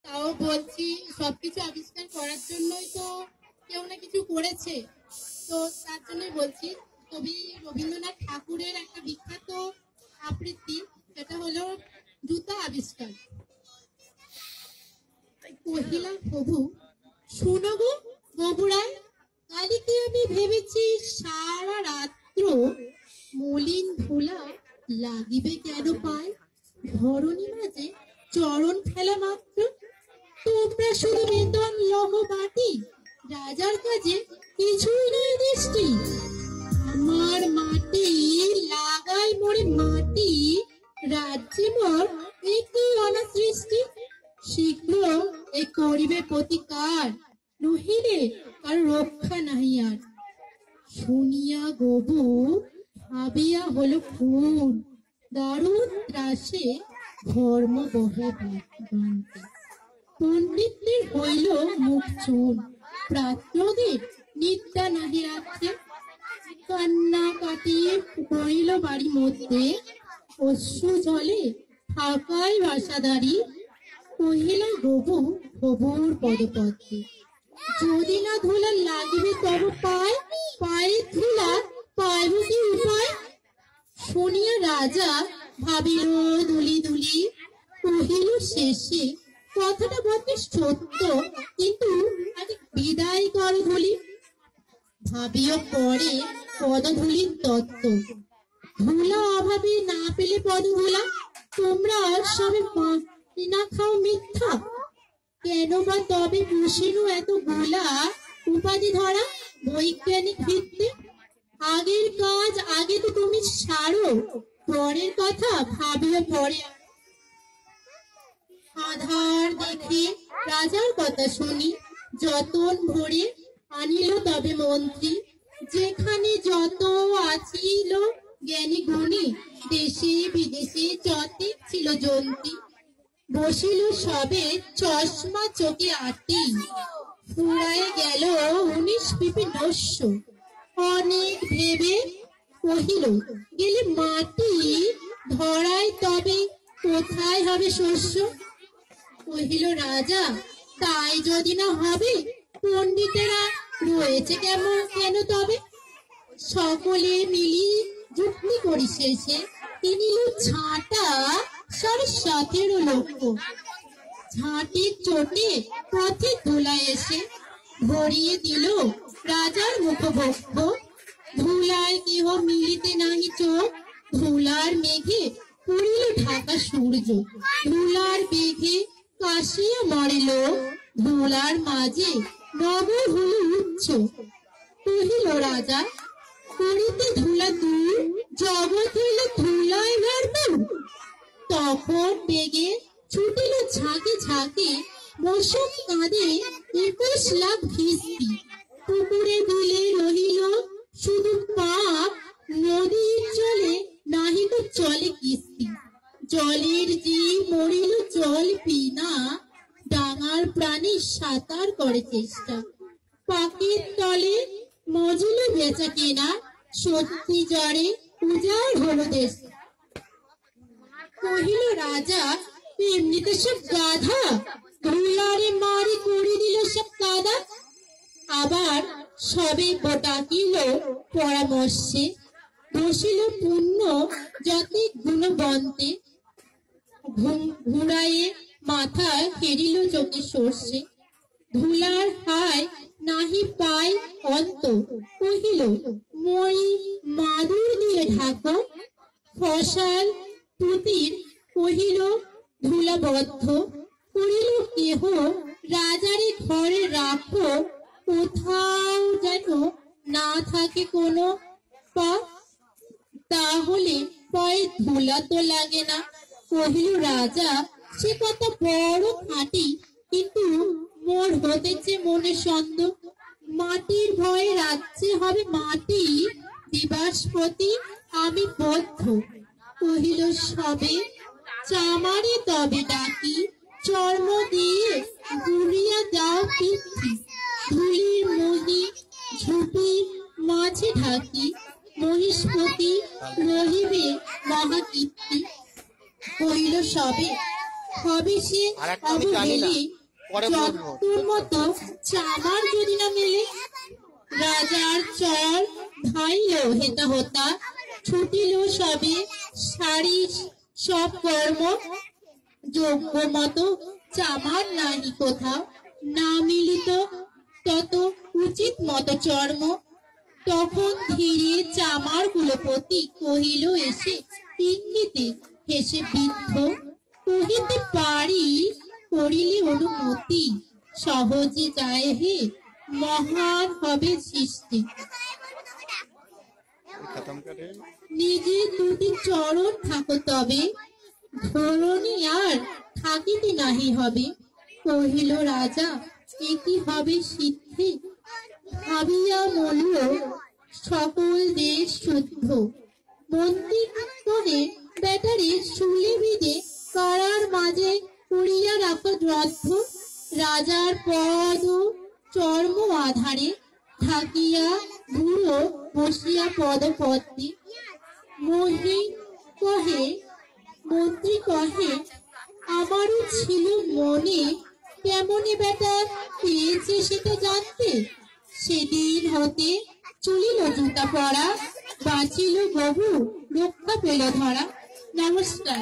তাও বলছি সবকিছু আবিষ্কার করার জন্যই তো কেউ না কিছু করেছে। তো তার জন্যই বলছি, কবি রবীন্দ্রনাথ ঠাকুরের একটা বিখ্যাত আবৃত্তি, সেটা হলো জুতা আবিষ্কার। কহিলা প্রভু, শোনো গো ববুরায়, কালিকে আমি ভেবেছি সারা রাত্র মলিন ধুলা লাগিবে কেন পায়, ধরণী মাঝে চরণ ফেলা মাত্র তোমরা শুধু বেতন লহ বাটি, রাজার কাজে কিছুই নাই দৃষ্টি। আমার মাটি লাগাই মোরে মাটি, রাজ্যে মোর একটু অনাসৃষ্টি। শীঘ্র এ করিবে প্রতিকার, নহিলে আর রক্ষা নাহি আর। শুনিয়া গবু ভাবিয়া হলো খুন, দারুণ ত্রাসে ধর্ম বহে বান্তে। পণ্ডিতদের হইল মুখ চুন, প্রাত্রদের নিত্যা নাহি রাত্রে। কান্না কাটিয়ে পড়িল বাড়ি মধ্যে, অশ্রু জলে ফাঁকায় বাসাদারি। কহিল গবু প্রভুর পদপদ্মে, যদি না ধুলা লাগিবে তব পায়, পায়ের ধুলা পাইব কি উপায়। শুনিয়া রাজা ভাবিল দুলি দুলি, কহিল শেষে কথাটা বটে সত্য, কিন্তু আজ বিদায় কর ধুলি। ভাবিও পরে পদধূলির তত্ত্ব, ধুলা অভাবে না পেলে পদধূলা। তোমরা সবে না খাও মিথ্যা, কেন বা তবে বসিনু এত গোলা উপাধি ধরা বৈজ্ঞানিক ভিত্তি। আগের কাজ আগে তো তুমি সারো, পরের কথা ভাবিও পরে। আধার দেখে রাজার কথা শুনি, যতন ভরে আনিল তবে মন্ত্রী। যেখানে যত আছিল জ্ঞানী গুণী, দেশে বিদেশে যতেক ছিল জন্তি। বসিল সবে চশমা চোখে আটি, ফুরায় গেল 19 পিপি নস্য। অনেক ভেবে কহিল গেলে মাটি, ধরায় তবে কোথায় হবে শস্য। কহিল রাজা, তাই যদি না হবে, পণ্ডিতেরা রয়েছে কেন তবে। সকলে মিলি যুক্তি করি শেষে, কিনিল ঝাঁটা 17.5 লক্ষ। ঝাঁটির চোটে পথে ধুলা এসে ভরিয়ে দিল রাজার মুখবক্ষ। ধুলায় কেহ মিলিতে নাহি চোখ, ধুলার মেঘে পড়িল ঢাকা সূর্য। ধুলার বেঘে কাশিয়া মরিল, ধুলার মাঝে নগর হল উচ্চ। কহিল রাজা, করিতে ধুলা দূর, জগৎ হইল ধুলায় ভরপুর। তখন বেগে ছুটিল ঝাঁকে ঝাঁকে, মশক কাঁদে 21 লাখ খিস্তি। পুকুরে বিলে রহিল শুধু পাপ, নদীর জলে নাহি তো চলে কিস্তি। জলের জীব মরিল জল পিনা, ডাঙার প্রাণী সাঁতার করে চেষ্টা। পাখির তলে মজুল বেচা কেনা, সত্যি জ্বরে উজাড় হলো দেশ। কহিল রাজা, এমনিতে সব গাধা, ধুলারে মারি করে দিল সব কাদা। আবার সবে ডাকিল পরামর্শে, বসিল পুণ্য যতে গুণবন্তে। ঘুরাইয়ে মাথা ফেরিল চোখে সর্ষে, ধুলার হায় নাহি পায় অন্ত। কহিল মই মাদুর দিয়ে ঢাকো, ফসল পুতির কহিল ধুলাবদ্ধ। করিল কেহ রাজারে ঘরে রাখো, কোথাও যেন না থাকে কোনো পা, তাহলে পায়ে ধুলা তো লাগে না। কহিল রাজা, সে কথা বড় খাঁটি, কিন্তু মোর হতেছে মনে সন্দেহ। মাটির ভয়ে রাজ্যে হবে মাটি, দিবাসপতি আমি বদ্ধ। কহিল সবে চামারে তবে ডাকি, চর্ম দিয়ে গুড়িয়া দাও পিঠি। ধুলির মহি ঝুঁকির মাঝে ঢাকি, মহিষ্পতি রহিবে মহাকীর্তি। কহিল সবে হবে সে অবহেলে, যত্তর মতো চামার যদি না মেলে, রাজার চর ধাইল হেতা হতা, ছুটিল সবে সারি সব কর্ম, যোগ্য মতো চামার নাহি কোথাও, না মিলিত তত উচিত মতো চর্ম। তখন ধীরে চামার কুলপতি কহিল এসে, ইঙ্গিতে হেসে বৃদ্ধ, কহিতে পারি করিলে অনুমতি, সহজে যায় হে মহান হবে সৃষ্টি। নিজে দুটি চরণ থাকো তবে, ধরণী আর থাকিতে নাহি হবে। কহিল রাজা, একি হবে সিদ্ধি, ভাবিয়া মূল্য সকল দেশ শুদ্ধ। মন্ত্রী কহে, ব্যাটারে শুলে বিদে কারার মাঝে করিয়া রাখো রদ্ধ। রাজার পদ চর্ম আধারে ঢাকিয়া বুড়ো বসিয়া পদপদ্মে। মন্ত্রী কহে, আমারও ছিল মনে, কেমনে বেটা পেয়েছে সেটা জানতে। সেদিন হতে চলিল জুতা পরা, বাঁচিল বহু, রক্ষা পেল ধরা। নমস্কার।